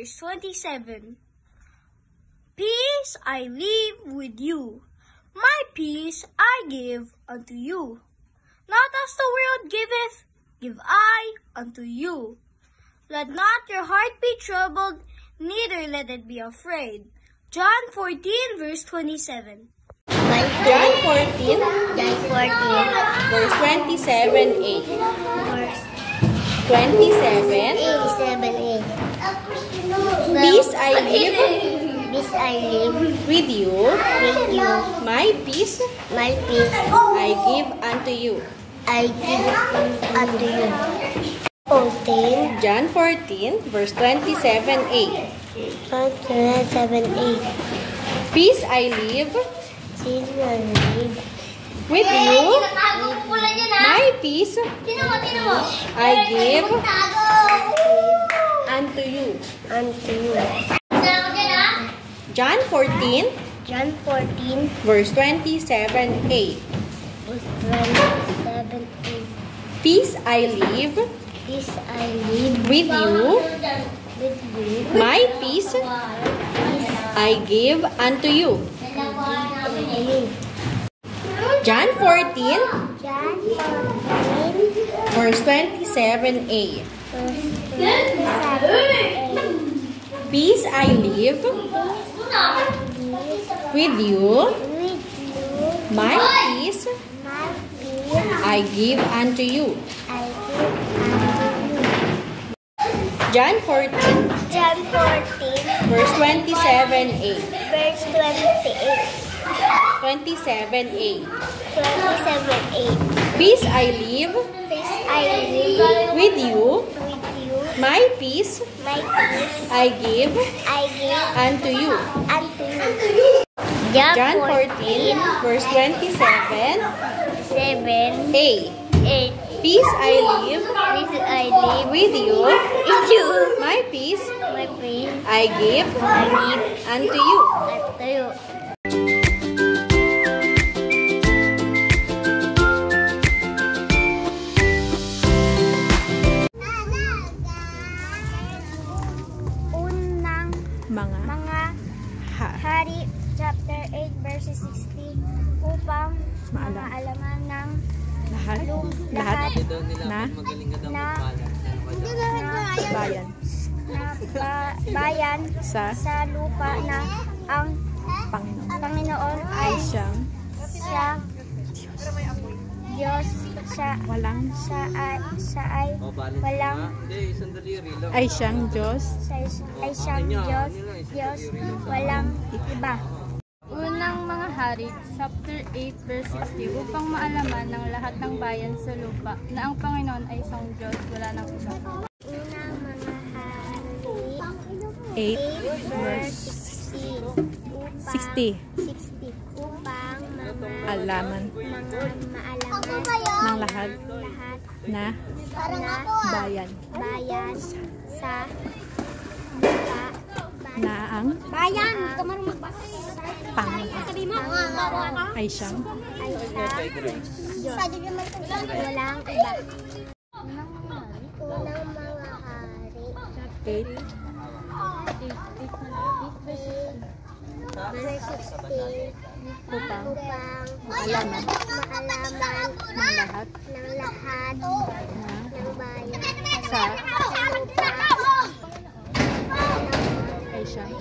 verse 27. Peace I leave with you, my peace I give unto you. Not as the world giveth, give I unto you. Let not your heart be troubled, neither let it be afraid. John 14 verse 27. John 14, verse 27a. Verse 27. 27a. Peace I leave Peace I live with you, my peace my peace I give unto you. I give unto you. 14, John 14, verse 27a. 27a. Peace I leave Peace I live with you, my peace I give unto you. unto you. John 14, John 14, verse 27a. verse 27a. Peace I leave Peace I live with you, with you. my peace I give unto you. John 14, John 14, verse 27a. verse 27a. Peace I leave with you, With you, my peace my peace I give unto you. I give unto you. John 14, John 14, verse 27a. verse 28. 27a. 27a. Peace I leave Peace I live with you, with you. my peace My peace I give I give unto you. unto you. John 14, verse 27a. 7, 8. Peace I leave Peace I live with you, with you. my peace My peace I give unto you. unto you. Unang mga hari, chapter 8, verses 60, upang maalaman ng lahat bayan sa lupa na ang Panginoon ay siyang Diyos Diyos walang iba. Unang mga hari, chapter 8, verse 60, upang maalaman ng lahat ng bayan sa lupa na ang Panginoon ay isang Diyos, wala nang iba. Unang mga hari 8, 8 verse 60 upang alaman ng lahat na bayan sa lupa na ang Panginoon ay siyang Diyos walang iba. Unang mga hari 8 verse 60 upang upang maalaman ng lahat ng bayan sa lupa ay siyang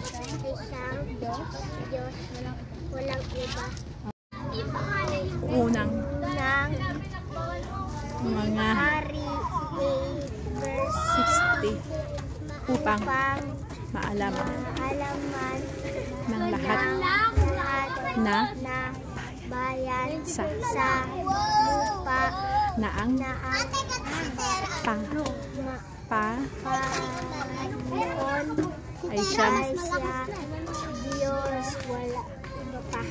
Diyos walang iba. unang mga Hari 8 verse 60 upang maalaman ng lahat na bayan sa lupa na ang Panginoon ay siyang Diyos wala iba pa.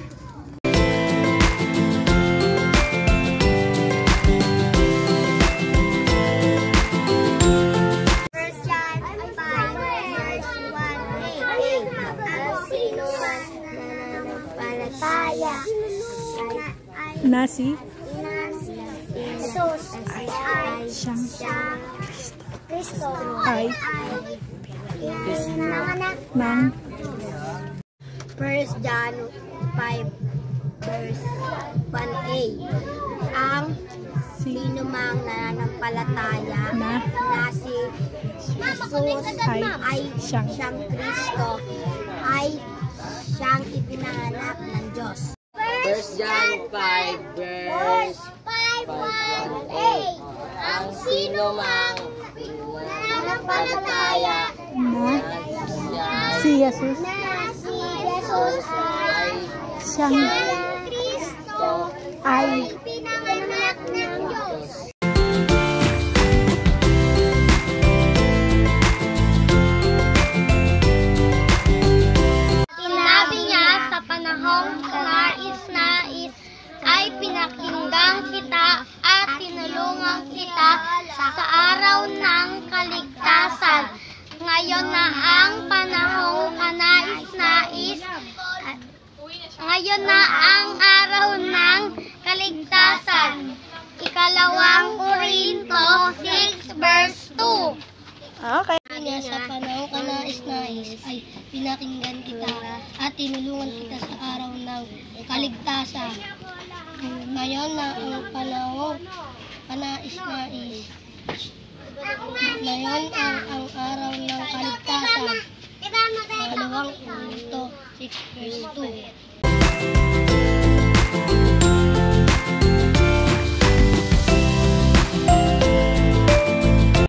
na si Jesus ay siyang Kristo ay Mang. 1 John 5 verse 1a. Ang sino mang nananampalataya na si Jesus ay siyang Kristo ay siyang ipinanganak ng Diyos. 1 John 5 verse 1a. Ang sino mang nananampalataya na Si Jesus ay siyang Kristo ay pinanganak ng Diyos. Sinabi niya sa panahong nais-nais ay pinakinggan kita at tinulungan kita sa araw ng kaligtasan. Ngayon na ang panahong kanais-nais, ngayon na ang araw ng kaligtasan. 2 Korinto 6 verse 2. Okay. Sa panahong kanais-nais ay pinakinggan kita at tinulungan kita sa araw ng kaligtasan. Ngayon na ang panahong kanais-nais. Ngayon ang araw ng kaligtasan. 2 Korinto 6 verse 2.